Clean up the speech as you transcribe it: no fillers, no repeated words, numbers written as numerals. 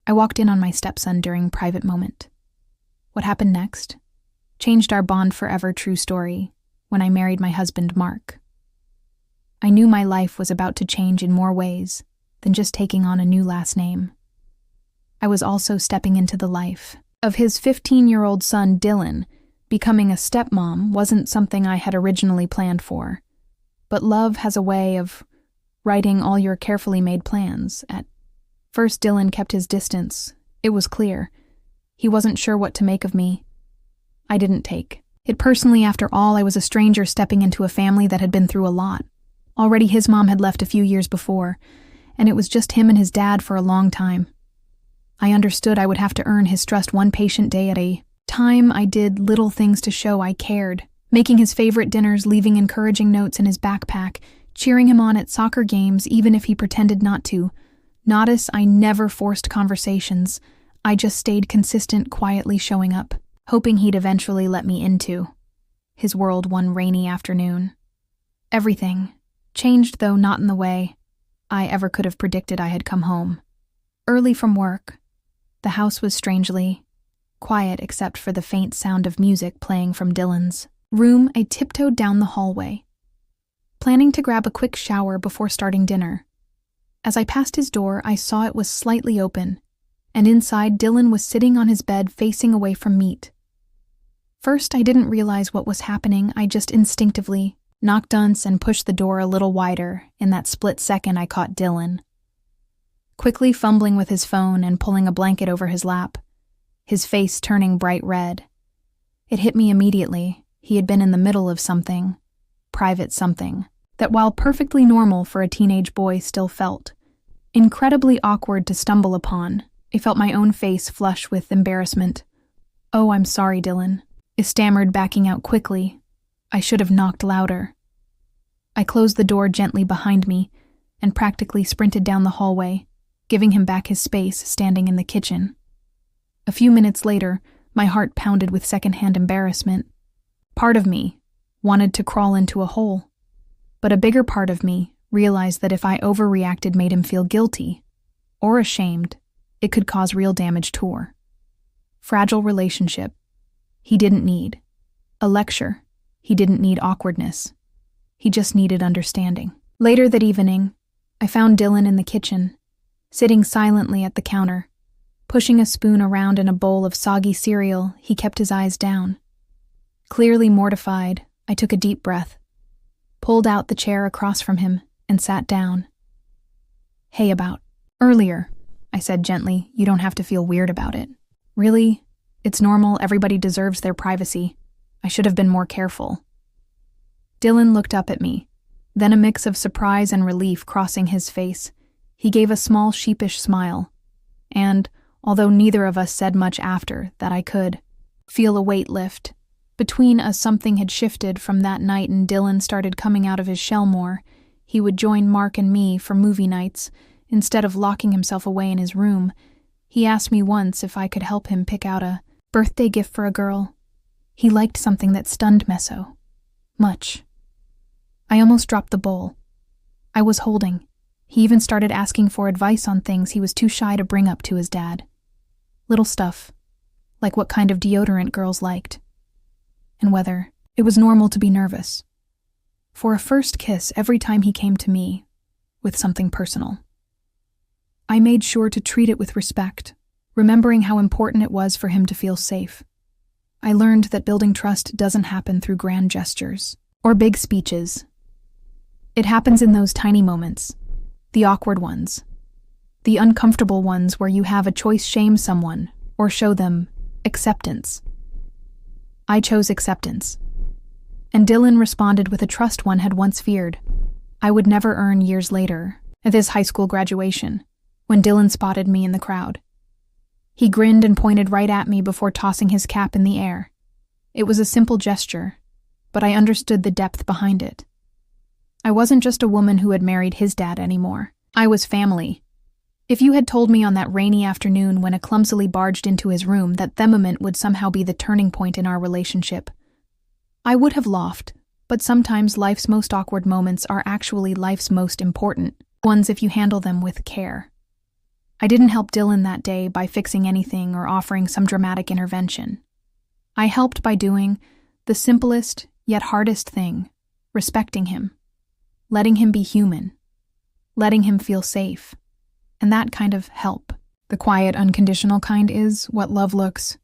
I walked in on my stepson during private moment. What happened next changed our bond forever true story when I married my husband, Mark. I knew my life was about to change in more ways than just taking on a new last name. I was also stepping into the life of his 15-year-old son, Dylan. Becoming a stepmom wasn't something I had originally planned for, but love has a way of writing all your carefully made plans. At first, Dylan kept his distance. It was clear. He wasn't sure what to make of me. I didn't take it personally. After all, I was a stranger stepping into a family that had been through a lot. Already his mom had left a few years before, and it was just him and his dad for a long time. I understood I would have to earn his trust one patient day at a time. I did little things to show I cared, making his favorite dinners, leaving encouraging notes in his backpack, cheering him on at soccer games even if he pretended not to. Notice I never forced conversations. I just stayed consistent, quietly showing up, hoping he'd eventually let me into his world one rainy afternoon. Everything changed, though not in the way I ever could have predicted. I had come home early from work. The house was strangely quiet except for the faint sound of music playing from Dylan's room. I tiptoed down the hallway, planning to grab a quick shower before starting dinner. As I passed his door, I saw it was slightly open, and inside Dylan was sitting on his bed facing away from meat. First, I didn't realize what was happening. I just instinctively knocked once and pushed the door a little wider. In that split second, I caught Dylan quickly fumbling with his phone and pulling a blanket over his lap, his face turning bright red. It hit me immediately. He had been in the middle of something, private something, that while perfectly normal for a teenage boy still felt incredibly awkward to stumble upon. I felt my own face flush with embarrassment. "Oh, I'm sorry, Dylan," I stammered, backing out quickly. I should have knocked louder. I closed the door gently behind me and practically sprinted down the hallway, giving him back his space, standing in the kitchen. A few minutes later, my heart pounded with secondhand embarrassment. Part of me wanted to crawl into a hole, but a bigger part of me realized that if I overreacted, made him feel guilty or ashamed, it could cause real damage to our fragile relationship. He didn't need a lecture. He didn't need awkwardness. He just needed understanding. Later that evening, I found Dylan in the kitchen, sitting silently at the counter, pushing a spoon around in a bowl of soggy cereal. He kept his eyes down. Clearly mortified, I took a deep breath, pulled out the chair across from him, and sat down. "Hey, about earlier," I said gently. "You don't have to feel weird about it." "Really? It's normal. Everybody deserves their privacy. I should have been more careful." Dylan looked up at me, then a mix of surprise and relief crossing his face. He gave a small, sheepish smile, and, although neither of us said much after that, I could feel a weight lift. Between us, something had shifted from that night, and Dylan started coming out of his shell more. He would join Mark and me for movie nights, instead of locking himself away in his room. He asked me once if I could help him pick out a birthday gift for a girl. He liked something that stunned Meso much. I almost dropped the bowl I was holding. He even started asking for advice on things he was too shy to bring up to his dad. Little stuff, like what kind of deodorant girls liked, and whether it was normal to be nervous for a first kiss every time he came to me with something personal. I made sure to treat it with respect, remembering how important it was for him to feel safe. I learned that building trust doesn't happen through grand gestures or big speeches. It happens in those tiny moments, the awkward ones, the uncomfortable ones where you have a choice: shame someone or show them acceptance. I chose acceptance, and Dylan responded with a trust one had once feared I would never earn years later, at his high school graduation, when Dylan spotted me in the crowd. He grinned and pointed right at me before tossing his cap in the air. It was a simple gesture, but I understood the depth behind it. I wasn't just a woman who had married his dad anymore. I was family. If you had told me on that rainy afternoon when I clumsily barged into his room that moment would somehow be the turning point in our relationship, I would have laughed. But sometimes life's most awkward moments are actually life's most important ones if you handle them with care. I didn't help Dylan that day by fixing anything or offering some dramatic intervention. I helped by doing the simplest yet hardest thing, respecting him, letting him be human, letting him feel safe, and that kind of help. The quiet, unconditional kind is what love looks